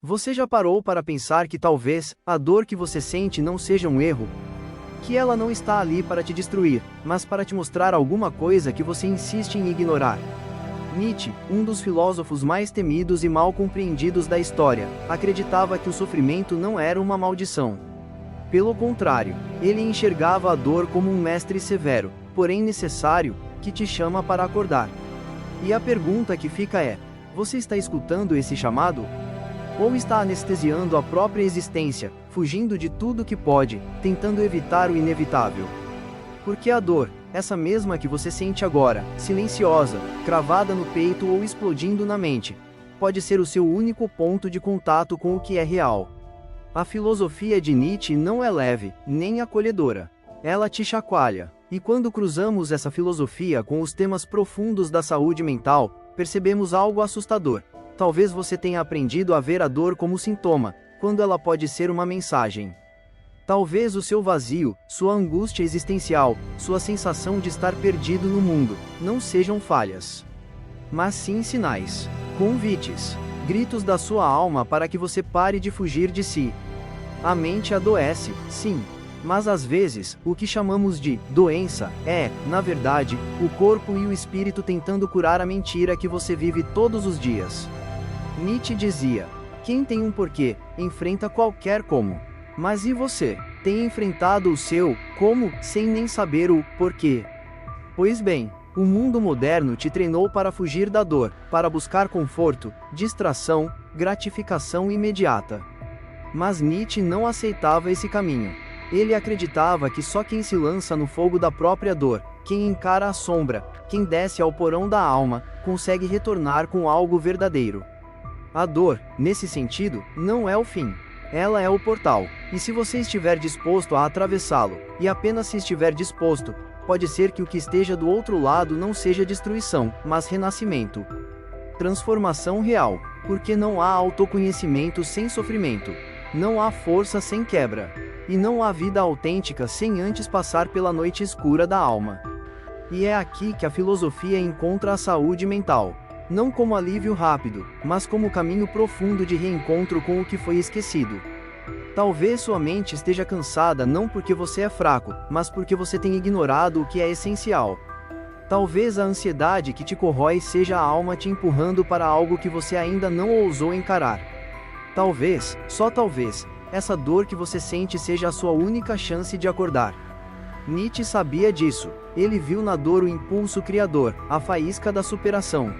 Você já parou para pensar que talvez a dor que você sente não seja um erro? Que ela não está ali para te destruir, mas para te mostrar alguma coisa que você insiste em ignorar? Nietzsche, um dos filósofos mais temidos e mal compreendidos da história, acreditava que o sofrimento não era uma maldição. Pelo contrário, ele enxergava a dor como um mestre severo, porém necessário, que te chama para acordar. E a pergunta que fica é: você está escutando esse chamado? Ou está anestesiando a própria existência, fugindo de tudo que pode, tentando evitar o inevitável? Porque a dor, essa mesma que você sente agora, silenciosa, cravada no peito ou explodindo na mente, pode ser o seu único ponto de contato com o que é real. A filosofia de Nietzsche não é leve, nem acolhedora. Ela te chacoalha. E quando cruzamos essa filosofia com os temas profundos da saúde mental, percebemos algo assustador. Talvez você tenha aprendido a ver a dor como sintoma, quando ela pode ser uma mensagem. Talvez o seu vazio, sua angústia existencial, sua sensação de estar perdido no mundo, não sejam falhas, mas sim sinais, convites, gritos da sua alma para que você pare de fugir de si. A mente adoece, sim. Mas às vezes, o que chamamos de doença é, na verdade, o corpo e o espírito tentando curar a mentira que você vive todos os dias. Nietzsche dizia: quem tem um porquê, enfrenta qualquer como. Mas e você? Tem enfrentado o seu como, sem nem saber o porquê? Pois bem, o mundo moderno te treinou para fugir da dor, para buscar conforto, distração, gratificação imediata. Mas Nietzsche não aceitava esse caminho. Ele acreditava que só quem se lança no fogo da própria dor, quem encara a sombra, quem desce ao porão da alma, consegue retornar com algo verdadeiro. A dor, nesse sentido, não é o fim. Ela é o portal, e se você estiver disposto a atravessá-lo, e apenas se estiver disposto, pode ser que o que esteja do outro lado não seja destruição, mas renascimento. Transformação real, porque não há autoconhecimento sem sofrimento. Não há força sem quebra. E não há vida autêntica sem antes passar pela noite escura da alma. E é aqui que a filosofia encontra a saúde mental. Não como alívio rápido, mas como caminho profundo de reencontro com o que foi esquecido. Talvez sua mente esteja cansada não porque você é fraco, mas porque você tem ignorado o que é essencial. Talvez a ansiedade que te corrói seja a alma te empurrando para algo que você ainda não ousou encarar. Talvez, só talvez, essa dor que você sente seja a sua única chance de acordar. Nietzsche sabia disso. Ele viu na dor o impulso criador, a faísca da superação.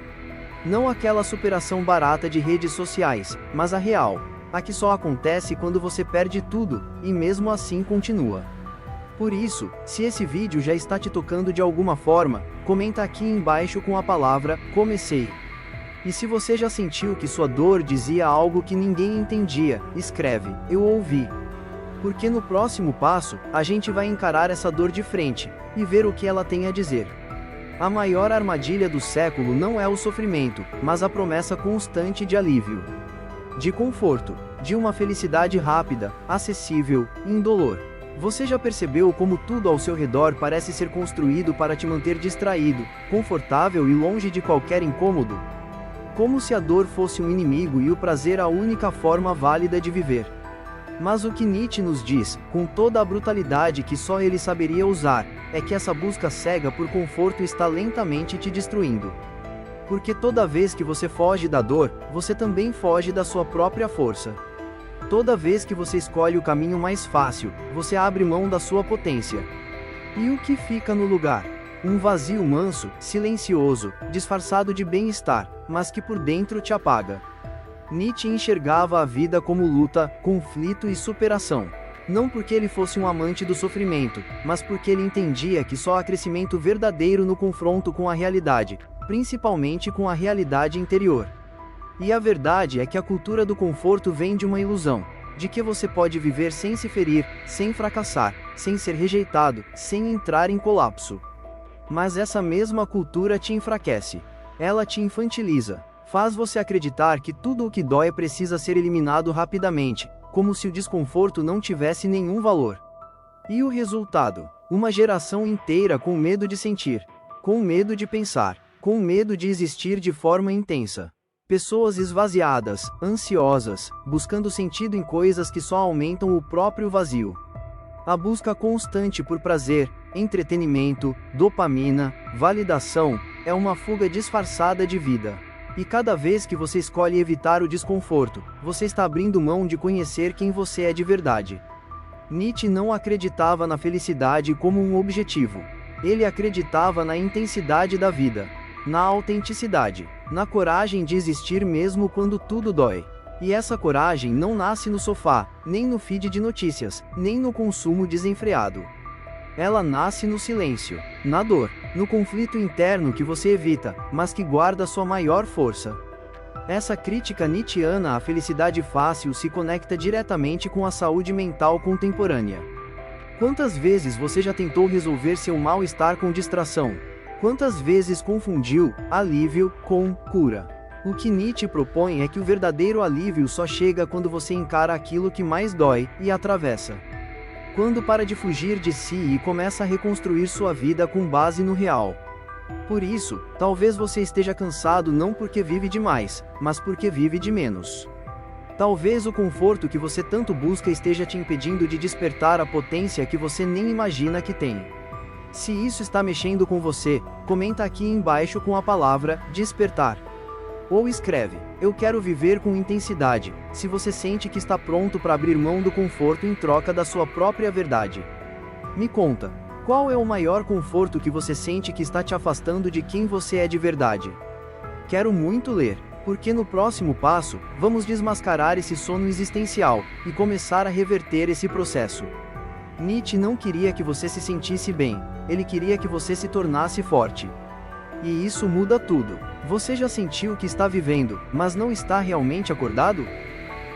Não aquela superação barata de redes sociais, mas a real, a que só acontece quando você perde tudo, e mesmo assim continua. Por isso, se esse vídeo já está te tocando de alguma forma, comenta aqui embaixo com a palavra "comecei". E se você já sentiu que sua dor dizia algo que ninguém entendia, escreve "eu ouvi". Porque no próximo passo, a gente vai encarar essa dor de frente, e ver o que ela tem a dizer. A maior armadilha do século não é o sofrimento, mas a promessa constante de alívio. De conforto, de uma felicidade rápida, acessível, indolor. Você já percebeu como tudo ao seu redor parece ser construído para te manter distraído, confortável e longe de qualquer incômodo? Como se a dor fosse um inimigo e o prazer a única forma válida de viver. Mas o que Nietzsche nos diz, com toda a brutalidade que só ele saberia usar, é que essa busca cega por conforto está lentamente te destruindo. Porque toda vez que você foge da dor, você também foge da sua própria força. Toda vez que você escolhe o caminho mais fácil, você abre mão da sua potência. E o que fica no lugar? Um vazio manso, silencioso, disfarçado de bem-estar, mas que por dentro te apaga. Nietzsche enxergava a vida como luta, conflito e superação. Não porque ele fosse um amante do sofrimento, mas porque ele entendia que só há crescimento verdadeiro no confronto com a realidade, principalmente com a realidade interior. E a verdade é que a cultura do conforto vem de uma ilusão, de que você pode viver sem se ferir, sem fracassar, sem ser rejeitado, sem entrar em colapso. Mas essa mesma cultura te enfraquece. Ela te infantiliza. Faz você acreditar que tudo o que dói precisa ser eliminado rapidamente, como se o desconforto não tivesse nenhum valor. E o resultado? Uma geração inteira com medo de sentir, com medo de pensar, com medo de existir de forma intensa. Pessoas esvaziadas, ansiosas, buscando sentido em coisas que só aumentam o próprio vazio. A busca constante por prazer, entretenimento, dopamina, validação, é uma fuga disfarçada de vida. E cada vez que você escolhe evitar o desconforto, você está abrindo mão de conhecer quem você é de verdade. Nietzsche não acreditava na felicidade como um objetivo. Ele acreditava na intensidade da vida, na autenticidade, na coragem de existir mesmo quando tudo dói. E essa coragem não nasce no sofá, nem no feed de notícias, nem no consumo desenfreado. Ela nasce no silêncio, na dor, no conflito interno que você evita, mas que guarda sua maior força. Essa crítica nietzschiana à felicidade fácil se conecta diretamente com a saúde mental contemporânea. Quantas vezes você já tentou resolver seu mal-estar com distração? Quantas vezes confundiu alívio com cura? O que Nietzsche propõe é que o verdadeiro alívio só chega quando você encara aquilo que mais dói e atravessa. Quando para de fugir de si e começa a reconstruir sua vida com base no real. Por isso, talvez você esteja cansado não porque vive demais, mas porque vive de menos. Talvez o conforto que você tanto busca esteja te impedindo de despertar a potência que você nem imagina que tem. Se isso está mexendo com você, comenta aqui embaixo com a palavra despertar. Ou escreve: eu quero viver com intensidade, se você sente que está pronto para abrir mão do conforto em troca da sua própria verdade. Me conta, qual é o maior conforto que você sente que está te afastando de quem você é de verdade? Quero muito ler, porque no próximo passo, vamos desmascarar esse sono existencial, e começar a reverter esse processo. Nietzsche não queria que você se sentisse bem, ele queria que você se tornasse forte. E isso muda tudo. Você já sentiu que está vivendo, mas não está realmente acordado?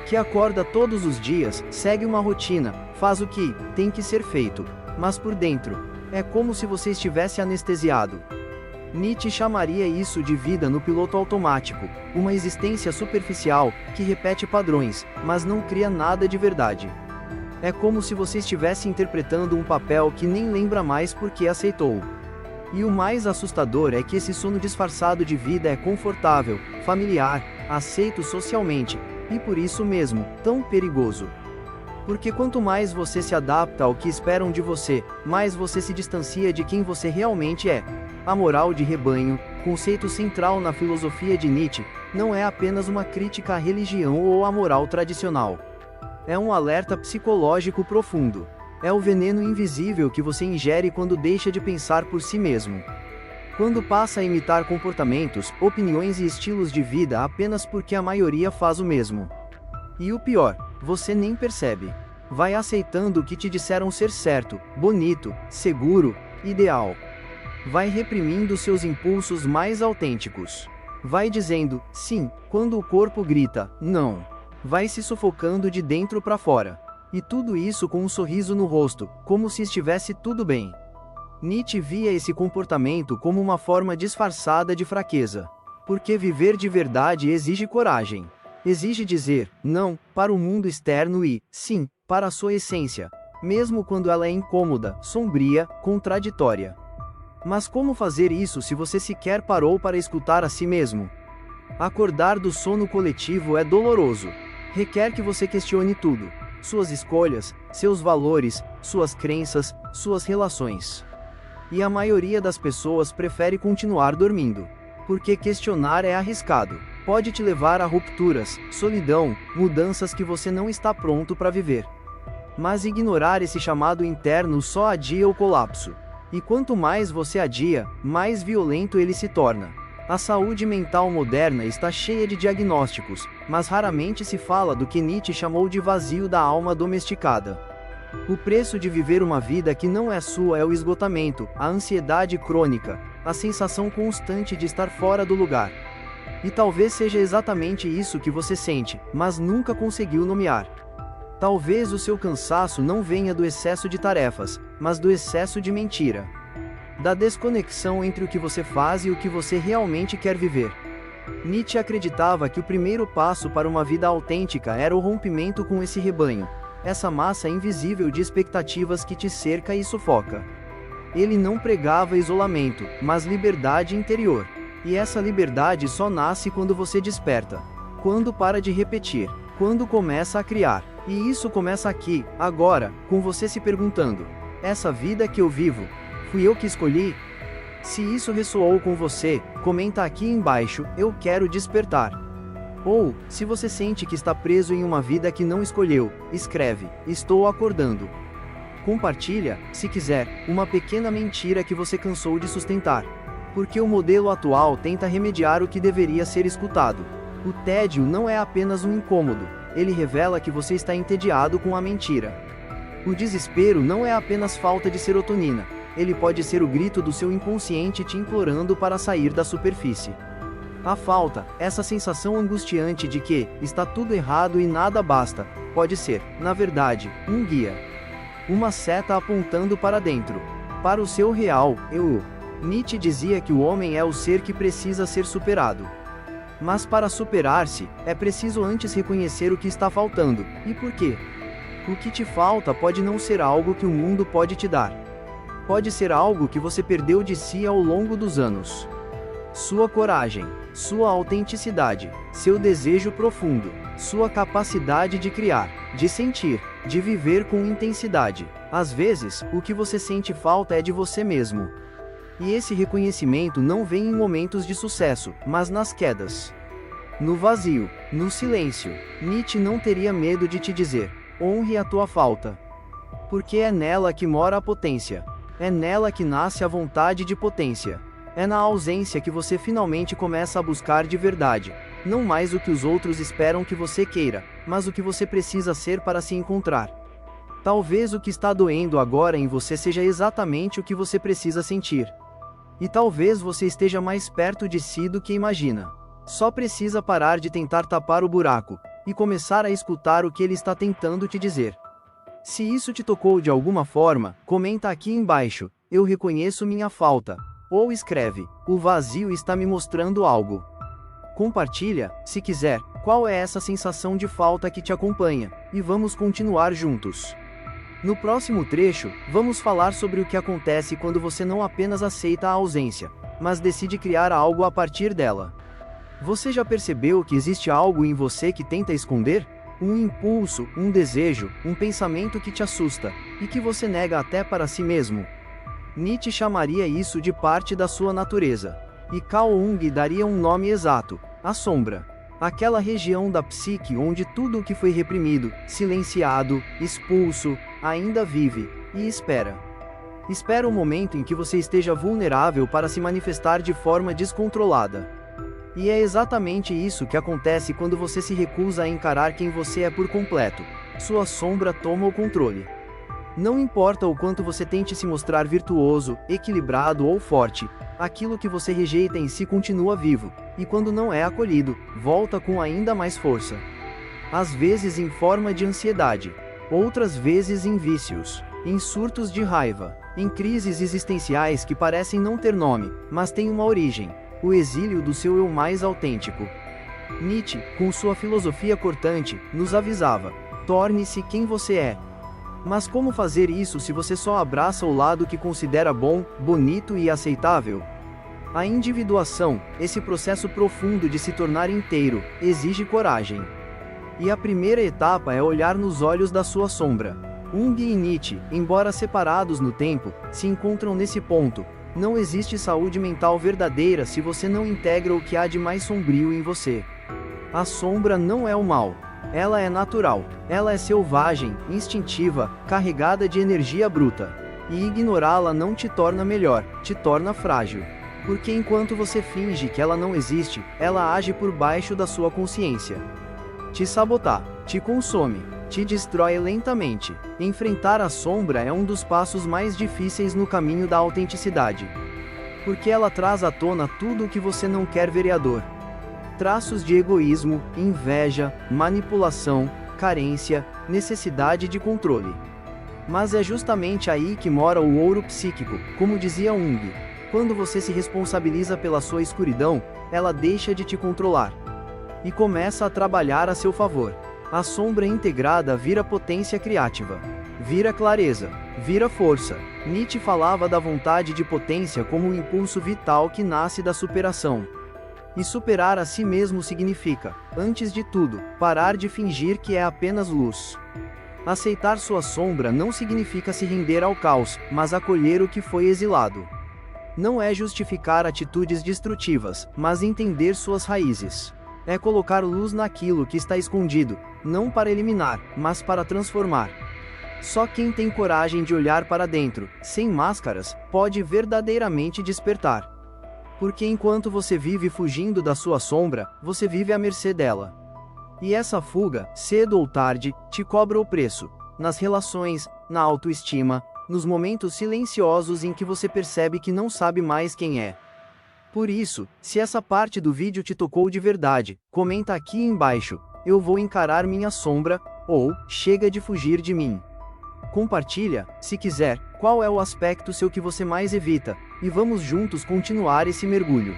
Que acorda todos os dias, segue uma rotina, faz o que tem que ser feito, mas por dentro, é como se você estivesse anestesiado. Nietzsche chamaria isso de vida no piloto automático, uma existência superficial, que repete padrões, mas não cria nada de verdade. É como se você estivesse interpretando um papel que nem lembra mais porque aceitou. E o mais assustador é que esse sono disfarçado de vida é confortável, familiar, aceito socialmente, e por isso mesmo, tão perigoso. Porque quanto mais você se adapta ao que esperam de você, mais você se distancia de quem você realmente é. A moral de rebanho, conceito central na filosofia de Nietzsche, não é apenas uma crítica à religião ou à moral tradicional. É um alerta psicológico profundo. É o veneno invisível que você ingere quando deixa de pensar por si mesmo. Quando passa a imitar comportamentos, opiniões e estilos de vida apenas porque a maioria faz o mesmo. E o pior, você nem percebe. Vai aceitando o que te disseram ser certo, bonito, seguro, ideal. Vai reprimindo seus impulsos mais autênticos. Vai dizendo sim quando o corpo grita não. Vai se sufocando de dentro para fora. E tudo isso com um sorriso no rosto, como se estivesse tudo bem. Nietzsche via esse comportamento como uma forma disfarçada de fraqueza. Porque viver de verdade exige coragem. Exige dizer não para o mundo externo e sim para a sua essência, mesmo quando ela é incômoda, sombria, contraditória. Mas como fazer isso se você sequer parou para escutar a si mesmo? Acordar do sono coletivo é doloroso. Requer que você questione tudo. Suas escolhas, seus valores, suas crenças, suas relações. E a maioria das pessoas prefere continuar dormindo. Porque questionar é arriscado. Pode te levar a rupturas, solidão, mudanças que você não está pronto para viver. Mas ignorar esse chamado interno só adia o colapso. E quanto mais você adia, mais violento ele se torna. A saúde mental moderna está cheia de diagnósticos, mas raramente se fala do que Nietzsche chamou de vazio da alma domesticada. O preço de viver uma vida que não é sua é o esgotamento, a ansiedade crônica, a sensação constante de estar fora do lugar. E talvez seja exatamente isso que você sente, mas nunca conseguiu nomear. Talvez o seu cansaço não venha do excesso de tarefas, mas do excesso de mentira. Da desconexão entre o que você faz e o que você realmente quer viver. Nietzsche acreditava que o primeiro passo para uma vida autêntica era o rompimento com esse rebanho, essa massa invisível de expectativas que te cerca e sufoca. Ele não pregava isolamento, mas liberdade interior. E essa liberdade só nasce quando você desperta. Quando para de repetir. Quando começa a criar. E isso começa aqui, agora, com você se perguntando: essa vida que eu vivo, fui eu que escolhi? Se isso ressoou com você, comenta aqui embaixo: eu quero despertar. Ou, se você sente que está preso em uma vida que não escolheu, escreve: estou acordando. Compartilha, se quiser, uma pequena mentira que você cansou de sustentar. Porque o modelo atual tenta remediar o que deveria ser escutado. O tédio não é apenas um incômodo, ele revela que você está entediado com a mentira. O desespero não é apenas falta de serotonina, ele pode ser o grito do seu inconsciente te implorando para sair da superfície. A falta, essa sensação angustiante de que está tudo errado e nada basta, pode ser, na verdade, um guia. Uma seta apontando para dentro. Para o seu real eu. Nietzsche dizia que o homem é o ser que precisa ser superado. Mas para superar-se, é preciso antes reconhecer o que está faltando, e por quê. O que te falta pode não ser algo que o mundo pode te dar. Pode ser algo que você perdeu de si ao longo dos anos. Sua coragem, sua autenticidade, seu desejo profundo, sua capacidade de criar, de sentir, de viver com intensidade. Às vezes, o que você sente falta é de você mesmo. E esse reconhecimento não vem em momentos de sucesso, mas nas quedas. No vazio, no silêncio. Nietzsche não teria medo de te dizer: honre a tua falta. Porque é nela que mora a potência. É nela que nasce a vontade de potência. É na ausência que você finalmente começa a buscar de verdade, não mais o que os outros esperam que você queira, mas o que você precisa ser para se encontrar. Talvez o que está doendo agora em você seja exatamente o que você precisa sentir. E talvez você esteja mais perto de si do que imagina. Só precisa parar de tentar tapar o buraco, e começar a escutar o que ele está tentando te dizer. Se isso te tocou de alguma forma, comenta aqui embaixo: eu reconheço minha falta. Ou escreve: o vazio está me mostrando algo. Compartilha, se quiser, qual é essa sensação de falta que te acompanha, e vamos continuar juntos. No próximo trecho, vamos falar sobre o que acontece quando você não apenas aceita a ausência, mas decide criar algo a partir dela. Você já percebeu que existe algo em você que tenta esconder? Um impulso, um desejo, um pensamento que te assusta, e que você nega até para si mesmo? Nietzsche chamaria isso de parte da sua natureza. E Carl Jung daria um nome exato: a sombra. Aquela região da psique onde tudo o que foi reprimido, silenciado, expulso, ainda vive, e espera. Espera o momento em que você esteja vulnerável para se manifestar de forma descontrolada. E é exatamente isso que acontece quando você se recusa a encarar quem você é por completo. Sua sombra toma o controle. Não importa o quanto você tente se mostrar virtuoso, equilibrado ou forte, aquilo que você rejeita em si continua vivo, e quando não é acolhido, volta com ainda mais força. Às vezes em forma de ansiedade, outras vezes em vícios, em surtos de raiva, em crises existenciais que parecem não ter nome, mas têm uma origem: o exílio do seu eu mais autêntico. Nietzsche, com sua filosofia cortante, nos avisava: torne-se quem você é. Mas como fazer isso se você só abraça o lado que considera bom, bonito e aceitável? A individuação, esse processo profundo de se tornar inteiro, exige coragem. E a primeira etapa é olhar nos olhos da sua sombra. Jung e Nietzsche, embora separados no tempo, se encontram nesse ponto: não existe saúde mental verdadeira se você não integra o que há de mais sombrio em você. A sombra não é o mal. Ela é natural, ela é selvagem, instintiva, carregada de energia bruta. E ignorá-la não te torna melhor, te torna frágil. Porque enquanto você finge que ela não existe, ela age por baixo da sua consciência. Te sabotar, te consome, te destrói lentamente. Enfrentar a sombra é um dos passos mais difíceis no caminho da autenticidade. Porque ela traz à tona tudo o que você não quer vereador. Traços de egoísmo, inveja, manipulação, carência, necessidade de controle. Mas é justamente aí que mora o ouro psíquico, como dizia Jung. Quando você se responsabiliza pela sua escuridão, ela deixa de te controlar. E começa a trabalhar a seu favor. A sombra integrada vira potência criativa. vira clareza, vira força. Nietzsche falava da vontade de potência como um impulso vital que nasce da superação. E superar a si mesmo significa, antes de tudo, parar de fingir que é apenas luz. Aceitar sua sombra não significa se render ao caos, mas acolher o que foi exilado. Não é justificar atitudes destrutivas, mas entender suas raízes. É colocar luz naquilo que está escondido, não para eliminar, mas para transformar. Só quem tem coragem de olhar para dentro, sem máscaras, pode verdadeiramente despertar. Porque enquanto você vive fugindo da sua sombra, você vive à mercê dela. E essa fuga, cedo ou tarde, te cobra o preço. Nas relações, na autoestima, nos momentos silenciosos em que você percebe que não sabe mais quem é. Por isso, se essa parte do vídeo te tocou de verdade, comenta aqui embaixo, eu vou encarar minha sombra, ou, chega de fugir de mim. Compartilha, se quiser, qual é o aspecto seu que você mais evita, e vamos juntos continuar esse mergulho.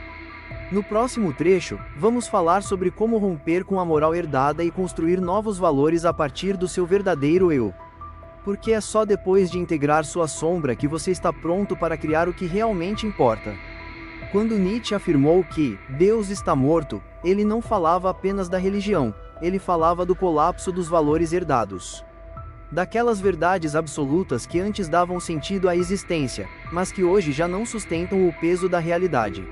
No próximo trecho, vamos falar sobre como romper com a moral herdada e construir novos valores a partir do seu verdadeiro eu. Porque é só depois de integrar sua sombra que você está pronto para criar o que realmente importa. Quando Nietzsche afirmou que Deus está morto, ele não falava apenas da religião, ele falava do colapso dos valores herdados. Daquelas verdades absolutas que antes davam sentido à existência, mas que hoje já não sustentam o peso da realidade.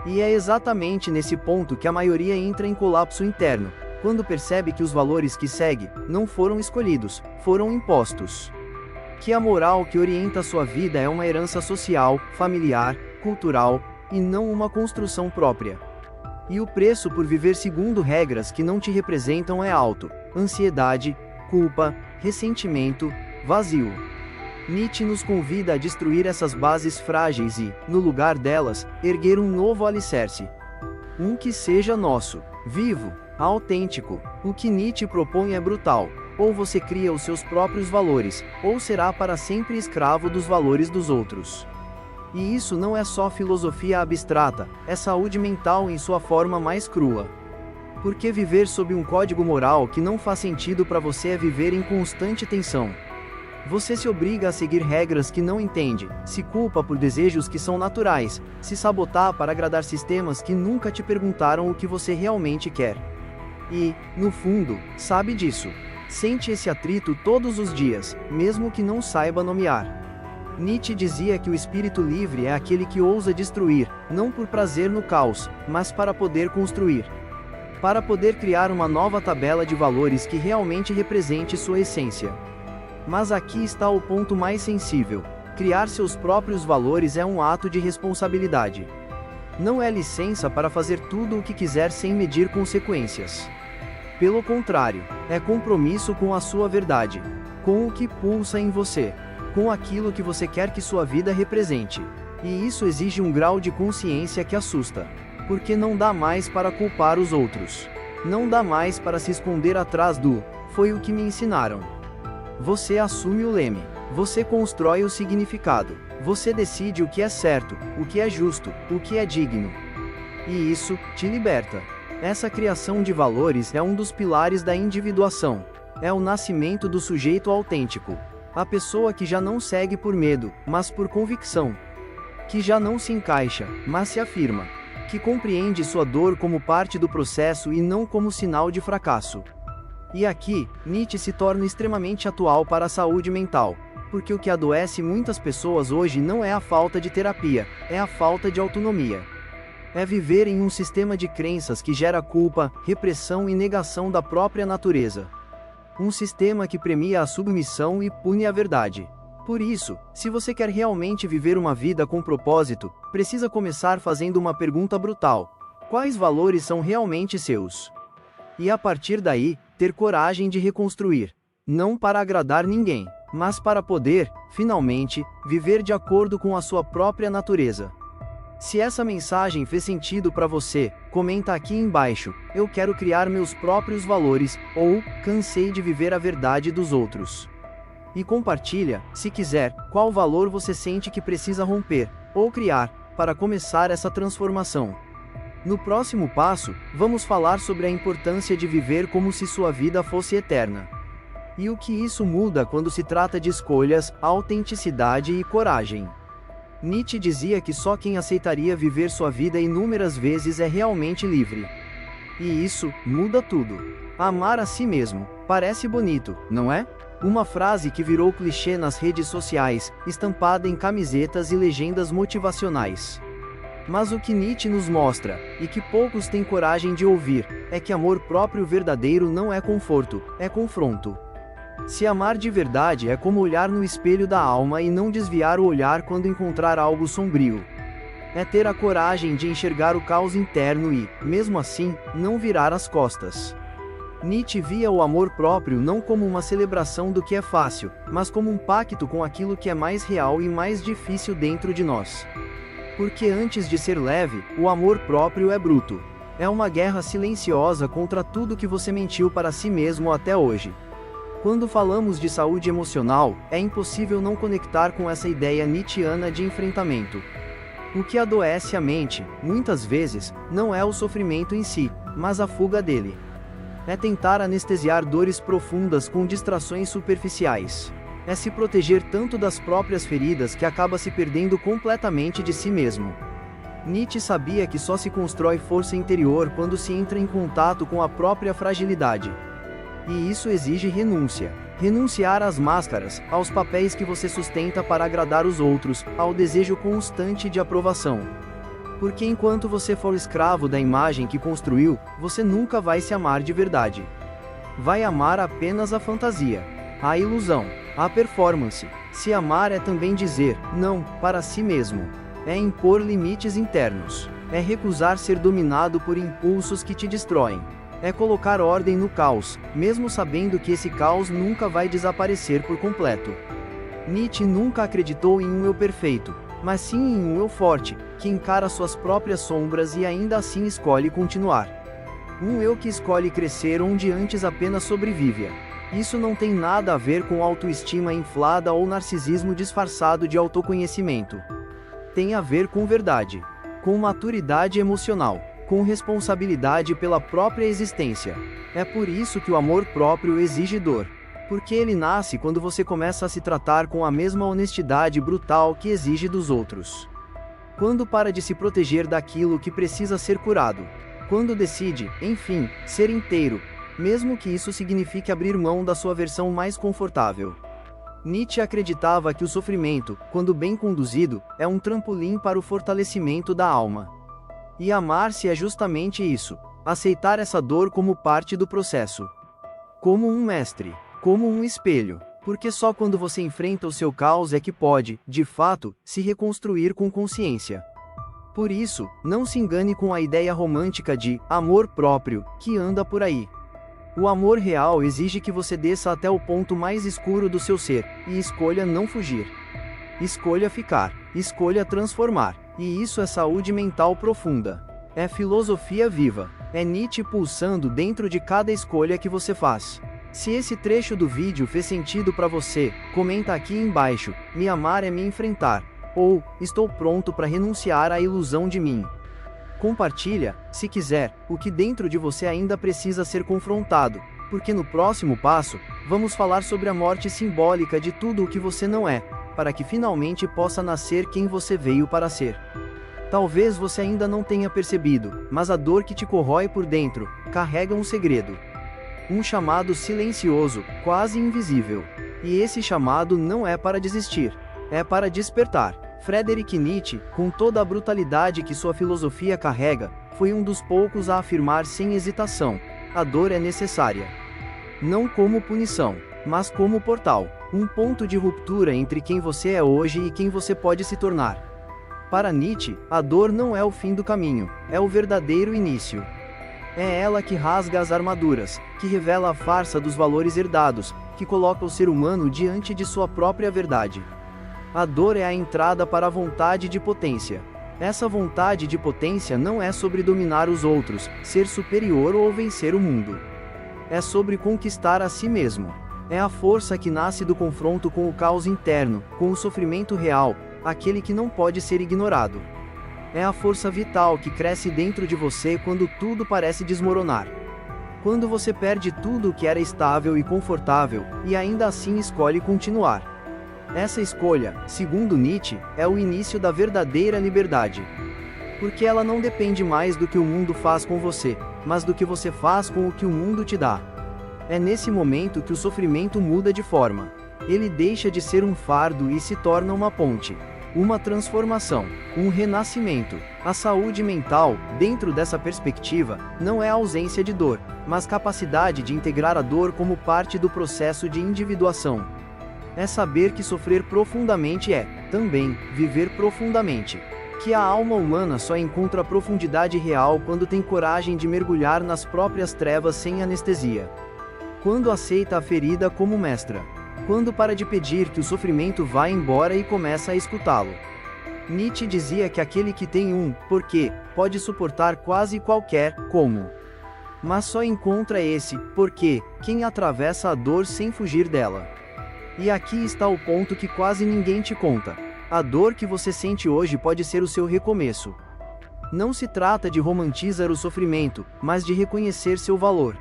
E é exatamente nesse ponto que a maioria entra em colapso interno, quando percebe que os valores que segue não foram escolhidos, foram impostos. Que a moral que orienta sua vida é uma herança social, familiar, cultural, e não uma construção própria. E o preço por viver segundo regras que não te representam é alto: ansiedade, culpa, ressentimento, vazio. Nietzsche nos convida a destruir essas bases frágeis e, no lugar delas, erguer um novo alicerce. Um que seja nosso, vivo, autêntico. O que Nietzsche propõe é brutal: ou você cria os seus próprios valores, ou será para sempre escravo dos valores dos outros. E isso não é só filosofia abstrata, é saúde mental em sua forma mais crua. Porque viver sob um código moral que não faz sentido para você é viver em constante tensão. Você se obriga a seguir regras que não entende, se culpa por desejos que são naturais, se sabotar para agradar sistemas que nunca te perguntaram o que você realmente quer. E, no fundo, sabe disso. Sente esse atrito todos os dias, mesmo que não saiba nomear. Nietzsche dizia que o espírito livre é aquele que ousa destruir, não por prazer no caos, mas para poder construir. Para poder criar uma nova tabela de valores que realmente represente sua essência. Mas aqui está o ponto mais sensível: criar seus próprios valores é um ato de responsabilidade. Não é licença para fazer tudo o que quiser sem medir consequências. Pelo contrário, é compromisso com a sua verdade, com o que pulsa em você, com aquilo que você quer que sua vida represente. E isso exige um grau de consciência que assusta. Porque não dá mais para culpar os outros. Não dá mais para se esconder atrás do "foi o que me ensinaram". Você assume o leme. Você constrói o significado. Você decide o que é certo, o que é justo, o que é digno. E isso te liberta. Essa criação de valores é um dos pilares da individuação. É o nascimento do sujeito autêntico. A pessoa que já não segue por medo, mas por convicção. Que já não se encaixa, mas se afirma. Que compreende sua dor como parte do processo e não como sinal de fracasso. E aqui, Nietzsche se torna extremamente atual para a saúde mental, porque o que adoece muitas pessoas hoje não é a falta de terapia, é a falta de autonomia. É viver em um sistema de crenças que gera culpa, repressão e negação da própria natureza. Um sistema que premia a submissão e pune a verdade. Por isso, se você quer realmente viver uma vida com propósito, precisa começar fazendo uma pergunta brutal: quais valores são realmente seus? E a partir daí, ter coragem de reconstruir. Não para agradar ninguém, mas para poder, finalmente, viver de acordo com a sua própria natureza. Se essa mensagem fez sentido para você, comenta aqui embaixo: eu quero criar meus próprios valores, ou cansei de viver a verdade dos outros. E compartilha, se quiser, qual valor você sente que precisa romper, ou criar, para começar essa transformação. No próximo passo, vamos falar sobre a importância de viver como se sua vida fosse eterna. E o que isso muda quando se trata de escolhas, autenticidade e coragem? Nietzsche dizia que só quem aceitaria viver sua vida inúmeras vezes é realmente livre. E isso muda tudo. Amar a si mesmo. Parece bonito, não é? Uma frase que virou clichê nas redes sociais, estampada em camisetas e legendas motivacionais. Mas o que Nietzsche nos mostra, e que poucos têm coragem de ouvir, é que amor próprio verdadeiro não é conforto, é confronto. Se amar de verdade é como olhar no espelho da alma e não desviar o olhar quando encontrar algo sombrio. É ter a coragem de enxergar o caos interno e, mesmo assim, não virar as costas. Nietzsche via o amor próprio não como uma celebração do que é fácil, mas como um pacto com aquilo que é mais real e mais difícil dentro de nós. Porque antes de ser leve, o amor próprio é bruto. É uma guerra silenciosa contra tudo que você mentiu para si mesmo até hoje. Quando falamos de saúde emocional, é impossível não conectar com essa ideia nietzschiana de enfrentamento. O que adoece a mente, muitas vezes, não é o sofrimento em si, mas a fuga dele. É tentar anestesiar dores profundas com distrações superficiais. É se proteger tanto das próprias feridas que acaba se perdendo completamente de si mesmo. Nietzsche sabia que só se constrói força interior quando se entra em contato com a própria fragilidade. E isso exige renúncia. Renunciar às máscaras, aos papéis que você sustenta para agradar os outros, ao desejo constante de aprovação. Porque enquanto você for escravo da imagem que construiu, você nunca vai se amar de verdade. Vai amar apenas a fantasia, a ilusão, a performance. Se amar é também dizer não para si mesmo. É impor limites internos. É recusar ser dominado por impulsos que te destroem. É colocar ordem no caos, mesmo sabendo que esse caos nunca vai desaparecer por completo. Nietzsche nunca acreditou em um eu perfeito, mas sim em um eu forte, que encara suas próprias sombras e ainda assim escolhe continuar. Um eu que escolhe crescer onde antes apenas sobrevivia. Isso não tem nada a ver com autoestima inflada ou narcisismo disfarçado de autoconhecimento. Tem a ver com verdade, com maturidade emocional, com responsabilidade pela própria existência. É por isso que o amor próprio exige dor. Porque ele nasce quando você começa a se tratar com a mesma honestidade brutal que exige dos outros. Quando para de se proteger daquilo que precisa ser curado. Quando decide, enfim, ser inteiro, mesmo que isso signifique abrir mão da sua versão mais confortável. Nietzsche acreditava que o sofrimento, quando bem conduzido, é um trampolim para o fortalecimento da alma. E amar-se é justamente isso, aceitar essa dor como parte do processo. Como um mestre, como um espelho, porque só quando você enfrenta o seu caos é que pode, de fato, se reconstruir com consciência. Por isso, não se engane com a ideia romântica de amor próprio, que anda por aí. O amor real exige que você desça até o ponto mais escuro do seu ser, e escolha não fugir. Escolha ficar, escolha transformar. E isso é saúde mental profunda. É filosofia viva. É Nietzsche pulsando dentro de cada escolha que você faz. Se esse trecho do vídeo fez sentido para você, comenta aqui embaixo, me amar é me enfrentar, ou, estou pronto para renunciar à ilusão de mim. Compartilha, se quiser, o que dentro de você ainda precisa ser confrontado, porque no próximo passo, vamos falar sobre a morte simbólica de tudo o que você não é, para que finalmente possa nascer quem você veio para ser. Talvez você ainda não tenha percebido, mas a dor que te corrói por dentro, carrega um segredo. Um chamado silencioso, quase invisível. E esse chamado não é para desistir, é para despertar. Friedrich Nietzsche, com toda a brutalidade que sua filosofia carrega, foi um dos poucos a afirmar sem hesitação: a dor é necessária. Não como punição, mas como portal, um ponto de ruptura entre quem você é hoje e quem você pode se tornar. Para Nietzsche, a dor não é o fim do caminho, é o verdadeiro início. É ela que rasga as armaduras, que revela a farsa dos valores herdados, que coloca o ser humano diante de sua própria verdade. A dor é a entrada para a vontade de potência. Essa vontade de potência não é sobre dominar os outros, ser superior ou vencer o mundo. É sobre conquistar a si mesmo. É a força que nasce do confronto com o caos interno, com o sofrimento real, aquele que não pode ser ignorado. É a força vital que cresce dentro de você quando tudo parece desmoronar. Quando você perde tudo o que era estável e confortável, e ainda assim escolhe continuar. Essa escolha, segundo Nietzsche, é o início da verdadeira liberdade. Porque ela não depende mais do que o mundo faz com você, mas do que você faz com o que o mundo te dá. É nesse momento que o sofrimento muda de forma. Ele deixa de ser um fardo e se torna uma ponte. Uma transformação, um renascimento. A saúde mental, dentro dessa perspectiva, não é a ausência de dor, mas capacidade de integrar a dor como parte do processo de individuação. É saber que sofrer profundamente é, também, viver profundamente. Que a alma humana só encontra profundidade real quando tem coragem de mergulhar nas próprias trevas sem anestesia. Quando aceita a ferida como mestra. Quando para de pedir que o sofrimento vá embora e começa a escutá-lo. Nietzsche dizia que aquele que tem um porquê pode suportar quase qualquer como. Mas só encontra esse porquê quem atravessa a dor sem fugir dela. E aqui está o ponto que quase ninguém te conta. A dor que você sente hoje pode ser o seu recomeço. Não se trata de romantizar o sofrimento, mas de reconhecer seu valor.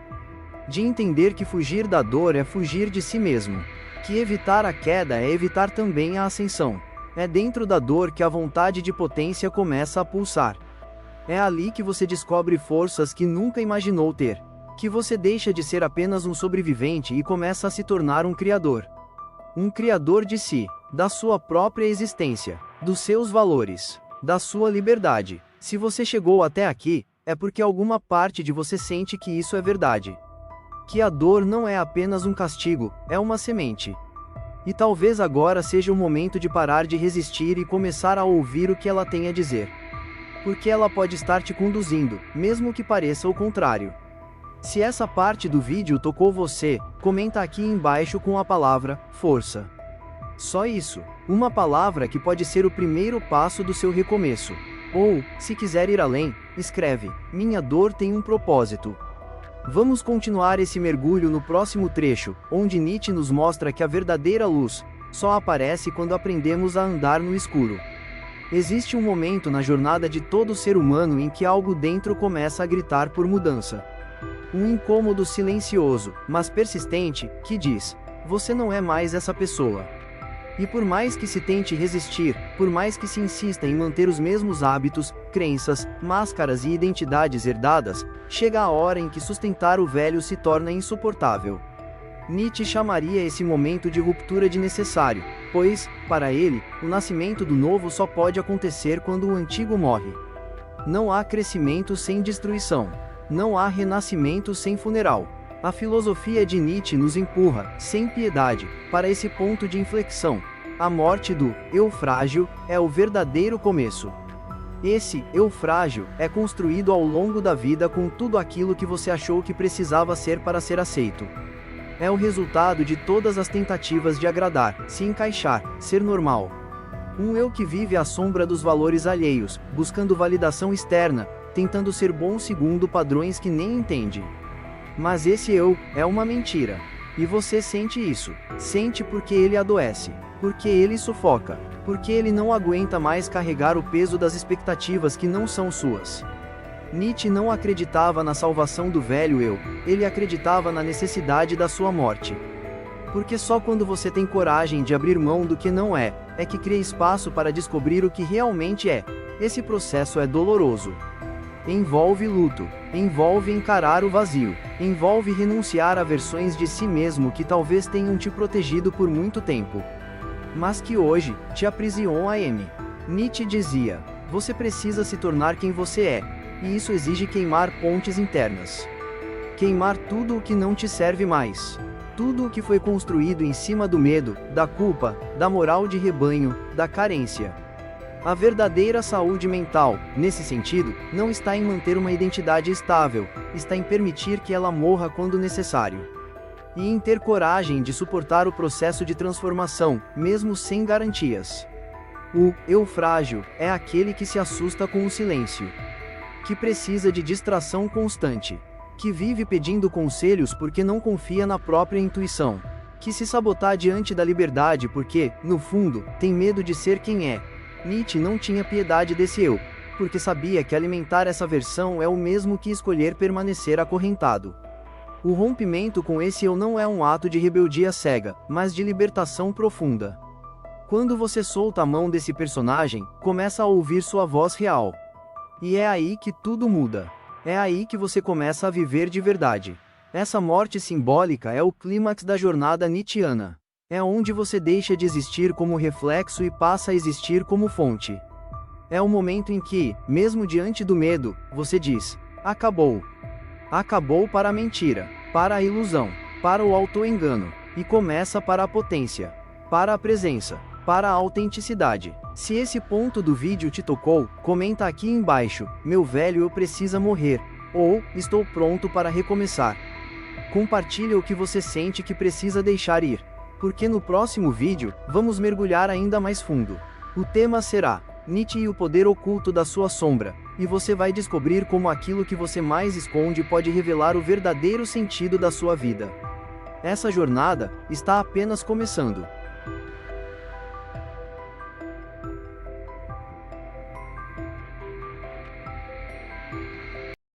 De entender que fugir da dor é fugir de si mesmo. Que evitar a queda é evitar também a ascensão. É dentro da dor que a vontade de potência começa a pulsar. É ali que você descobre forças que nunca imaginou ter. Que você deixa de ser apenas um sobrevivente e começa a se tornar um criador. Um criador de si, da sua própria existência, dos seus valores, da sua liberdade. Se você chegou até aqui, é porque alguma parte de você sente que isso é verdade. Que a dor não é apenas um castigo, é uma semente. E talvez agora seja o momento de parar de resistir e começar a ouvir o que ela tem a dizer. Porque ela pode estar te conduzindo, mesmo que pareça o contrário. Se essa parte do vídeo tocou você, comenta aqui embaixo com a palavra força. Só isso, uma palavra que pode ser o primeiro passo do seu recomeço. Ou, se quiser ir além, escreve: minha dor tem um propósito. Vamos continuar esse mergulho no próximo trecho, onde Nietzsche nos mostra que a verdadeira luz só aparece quando aprendemos a andar no escuro. Existe um momento na jornada de todo ser humano em que algo dentro começa a gritar por mudança. Um incômodo silencioso, mas persistente, que diz: você não é mais essa pessoa. E por mais que se tente resistir, por mais que se insista em manter os mesmos hábitos, crenças, máscaras e identidades herdadas, chega a hora em que sustentar o velho se torna insuportável. Nietzsche chamaria esse momento de ruptura de necessário, pois, para ele, o nascimento do novo só pode acontecer quando o antigo morre. Não há crescimento sem destruição. Não há renascimento sem funeral. A filosofia de Nietzsche nos empurra, sem piedade, para esse ponto de inflexão. A morte do eu frágil é o verdadeiro começo. Esse eu frágil é construído ao longo da vida com tudo aquilo que você achou que precisava ser para ser aceito. É o resultado de todas as tentativas de agradar, se encaixar, ser normal. Um eu que vive à sombra dos valores alheios, buscando validação externa, tentando ser bom segundo padrões que nem entende. Mas esse eu é uma mentira. E você sente isso. Sente porque ele adoece. Porque ele sufoca. Porque ele não aguenta mais carregar o peso das expectativas que não são suas. Nietzsche não acreditava na salvação do velho eu, ele acreditava na necessidade da sua morte. Porque só quando você tem coragem de abrir mão do que não é que cria espaço para descobrir o que realmente é. Esse processo é doloroso. Envolve luto, envolve encarar o vazio, envolve renunciar a versões de si mesmo que talvez tenham te protegido por muito tempo, mas que hoje te aprisionam. Nietzsche dizia: você precisa se tornar quem você é, e isso exige queimar pontes internas. Queimar tudo o que não te serve mais. Tudo o que foi construído em cima do medo, da culpa, da moral de rebanho, da carência. A verdadeira saúde mental, nesse sentido, não está em manter uma identidade estável, está em permitir que ela morra quando necessário. E em ter coragem de suportar o processo de transformação, mesmo sem garantias. O eu frágil é aquele que se assusta com o silêncio. Que precisa de distração constante. Que vive pedindo conselhos porque não confia na própria intuição. Que se sabotar diante da liberdade porque, no fundo, tem medo de ser quem é. Nietzsche não tinha piedade desse eu, porque sabia que alimentar essa versão é o mesmo que escolher permanecer acorrentado. O rompimento com esse eu não é um ato de rebeldia cega, mas de libertação profunda. Quando você solta a mão desse personagem, começa a ouvir sua voz real. E é aí que tudo muda. É aí que você começa a viver de verdade. Essa morte simbólica é o clímax da jornada nietzschiana. É onde você deixa de existir como reflexo e passa a existir como fonte. É o momento em que, mesmo diante do medo, você diz: acabou. Acabou para a mentira, para a ilusão, para o auto-engano, e começa para a potência, para a presença, para a autenticidade. Se esse ponto do vídeo te tocou, comenta aqui embaixo: meu velho, eu preciso morrer, ou estou pronto para recomeçar. Compartilha o que você sente que precisa deixar ir, porque no próximo vídeo, vamos mergulhar ainda mais fundo. O tema será Nietzsche e o poder oculto da sua sombra, e você vai descobrir como aquilo que você mais esconde pode revelar o verdadeiro sentido da sua vida. Essa jornada está apenas começando.